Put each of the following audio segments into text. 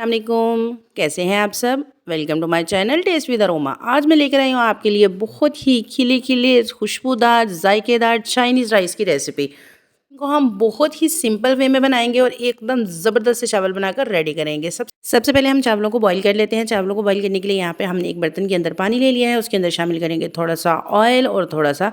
अस्सलामुअलैकुम, कैसे हैं आप सब? Welcome to my channel taste with aroma. आज मैं लेकर आई हूँ आपके लिए बहुत ही खिले-खिले, खुशबूदार, जायकेदार चाइनीज़ राइस की रेसिपी। इनको हम बहुत ही सिंपल वे में बनाएंगे और एकदम ज़बरदस्त से चावल बनाकर रेडी करेंगे। सबसे पहले हम चावलों को बॉईल कर लेते हैं। चावलों को बॉईल करने के लिए यहाँ पे हमने एक बर्तन के अंदर पानी ले लिया है। उसके अंदर शामिल करेंगे थोड़ा-सा ऑयल और थोड़ा-सा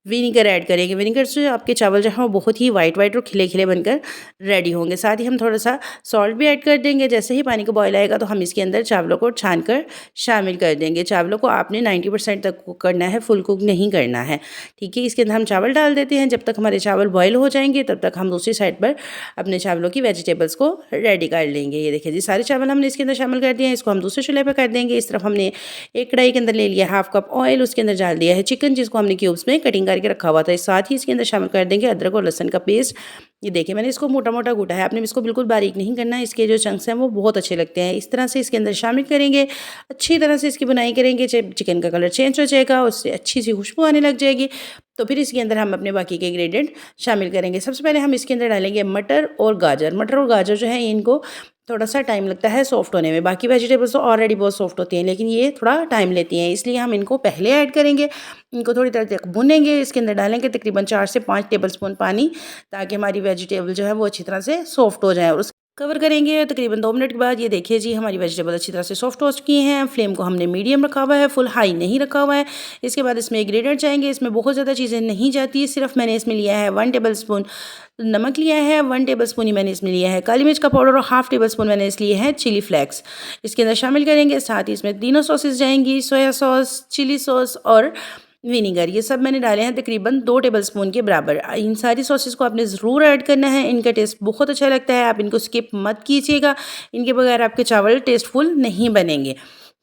विनीगर ऐड करेंगे। विनीगर से आपके चावल जो हैं वो बहुत ही वाइट और खिले-खिले बनकर रेडी होंगे। साथ ही हम थोड़ा-सा सॉल्ट भी ऐड कर देंगे। जैसे ही पानी का बॉयल आएगा तो हम इसके अंदर चावलों को छान कर शामिल कर देंगे। चावलों को आपने 90% तक कुक करना है, फुल कुक नहीं करना है। ठीक है, इसके अंदर हम चावल डाल देते हैं। जब तक हमारे चावल बॉयल हो जाएंगे तब तक हम दूसरी साइड पर अपने चावलों की वेजिटेबल्स को रेडी कर लेंगे। ये देखिए जी, सारे चावल हमने इसके अंदर शामिल कर दिए हैं। इसको हम दूसरे चूल्हे पर कर देंगे। इस तरफ हमने एक कढ़ाई के अंदर ले लिया हाफ कप ऑयल। उसके अंदर डाल दिया है चिकन, जिसको हमने क्यूब्स में कटिंग करके रखा हुआ था। साथ ही इसके अंदर शामिल कर देंगे अदरक और लहसुन का पेस्ट। ये देखिए, मैंने इसको मोटा-मोटा कूटा है। आपने इसको बिल्कुल बारीक नहीं करना है। इसके जो चंक्स हैं वो बहुत अच्छे लगते हैं। इस तरह से इसके अंदर शामिल करेंगे। अच्छी तरह से इसकी बुनाई करेंगे। जब चिकन का कलर चेंज हो जाएगा, उससे अच्छी सी खुशबू आने लग जाएगी, तो फिर इसके अंदर हम अपने बाकी के इंग्रेडिएंट शामिल करेंगे। सबसे पहले हम इसके अंदर डालेंगे मटर और गाजर। मटर और गाजर जो है इनको थोड़ा-सा टाइम लगता है सॉफ्ट होने में। बाकी वेजिटेबल्स तो ऑलरेडी बहुत सॉफ्ट होती हैं, लेकिन ये थोड़ा टाइम लेती हैं, इसलिए हम इनको पहले ऐड करेंगे। इनको थोड़ी देर तक भूनेंगे। इसके अंदर डालेंगे तकरीबन 4 से 5 टेबलस्पून पानी, ताकि हमारी वेजिटेबल जो है वो अच्छी तरह से सॉफ्ट हो जाए। और उस कवर करेंगे तकरीबन 2 मिनट के बाद। ये देखिए जी, हमारी वेजिटेबल अच्छी तरह से सॉफ्ट हो चुकी हैं। फ्लेम को हमने मीडियम रखा हुआ है, फुल हाई नहीं रखा हुआ है। इसके बाद इसमें इंग्रेडिएंट जाएंगे। इसमें बहुत ज़्यादा चीज़ें नहीं जाती, सिर्फ मैंने इसमें लिया है 1 टेबलस्पून नमक लिया है, 1 टेबलस्पून ही मैंने इसमें लिया है काली मिर्च का पाउडर और हाफ टेबलस्पून मैंने इस लिए है चिली फ्लेक्स। इसके अंदर शामिल करेंगे। साथ ही इसमें तीनों सॉसेस जाएंगी, सोया सॉस, चिली सॉस और विनीगर। ये सब मैंने डाले हैं तकरीबन 2 टेबलस्पून के बराबर। इन सारी सॉसेस को आपने ज़रूर ऐड करना है। इनका टेस्ट बहुत अच्छा लगता है, आप इनको स्किप मत कीजिएगा। इनके बगैर आपके चावल टेस्टफुल नहीं बनेंगे।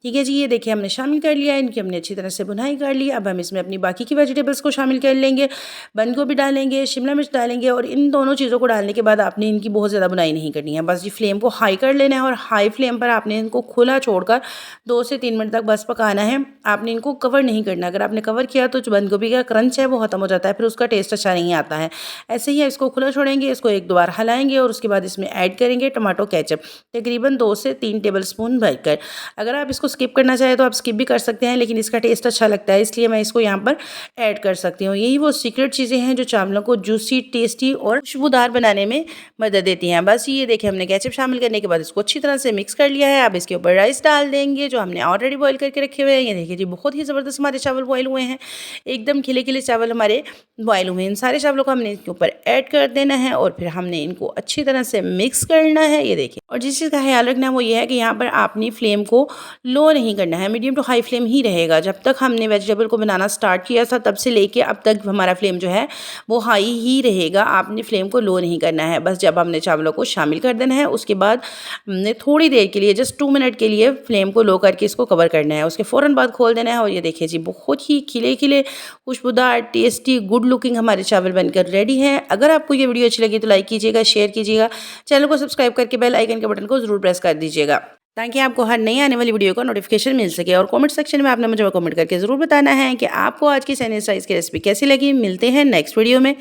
ठीक है जी, ये देखिए हमने शामिल कर लिया है। इनकी हमने अच्छी तरह से भुनाई कर ली। अब हम इसमें अपनी बाकी की वेजिटेबल्स को शामिल कर लेंगे। बंद गोभी डालेंगे, शिमला मिर्च डालेंगे, और इन दोनों चीज़ों को डालने के बाद आपने इनकी बहुत ज़्यादा भुनाई नहीं करनी है। बस ये फ्लेम को हाई कर लेना है और हाई फ्लेम पर आपने इनको खुला छोड़कर 2 से 3 मिनट तक बस पकाना है। आपने इनको कवर नहीं करना। अगर आपने कवर किया तो जो बंद गोभी का क्रंच है वो ख़त्म हो जाता है, फिर उसका टेस्ट अच्छा नहीं आता है। ऐसे ही इसको खुला छोड़ेंगे। इसको एक दो बार हिलाएंगे और उसके बाद इसमें ऐड करेंगे टमाटो केचप, तकरीबन 2 से 3 टेबलस्पून भरकर। अगर आप इसको स्किप करना चाहें तो आप स्किप भी कर सकते हैं, लेकिन इसका टेस्ट अच्छा लगता है, इसलिए मैं इसको यहाँ पर ऐड कर सकती हूँ। यही वो सीक्रेट चीज़ें हैं जो चावलों को जूसी, टेस्टी और खुशबूदार बनाने में मदद देती हैं। बस ये देखिए, हमने केचप शामिल करने के बाद इसको अच्छी तरह से मिक्स कर लिया है। अब इसके ऊपर राइस डाल देंगे जो हमने ऑलरेडी बॉईल करके रखे हुए हैं। ये देखिए जी, बहुत ही ज़बरदस्त हमारे चावल बॉईल हुए हैं। एकदम खिले खिले चावल हमारे बॉईल हुए हैं। इन सारे चावलों को हमने इसके ऊपर ऐड कर देना है और फिर हमने इनको अच्छी तरह से मिक्स करना है। ये देखिए, और जिस चीज़ का ख्याल रखना है वो ये है कि यहाँ पर आपने फ्लेम को लो नहीं करना है, मीडियम टू हाई फ्लेम ही रहेगा। जब तक हमने वेजिटेबल को बनाना स्टार्ट किया था तब से लेके अब तक हमारा फ्लेम जो है वो हाई ही रहेगा। आपने फ्लेम को लो नहीं करना है। बस जब हमने चावलों को शामिल कर देना है उसके बाद हमने थोड़ी देर के लिए, जस्ट 2 मिनट के लिए फ्लेम को लो करके इसको कवर करना है। उसके फ़ौरन बाद खोल देना है और ये देखिए जी, बहुत ही खिले खिले, खुशबूदार, टेस्टी, गुड लुकिंग हमारे चावल बनकर रेडी हैं। अगर आपको ये वीडियो अच्छी लगी तो लाइक कीजिएगा, शेयर कीजिएगा, चैनल को सब्सक्राइब करके बेल आइकन के बटन को ज़रूर प्रेस कर दीजिएगा, ताकि आपको हर नई आने वाली वीडियो का नोटिफिकेशन मिल सके। और कमेंट सेक्शन में आपने मुझे कमेंट करके ज़रूर बताना है कि आपको आज की चाइनीज़ राइस की रेसिपी कैसी लगी। मिलते हैं नेक्स्ट वीडियो में।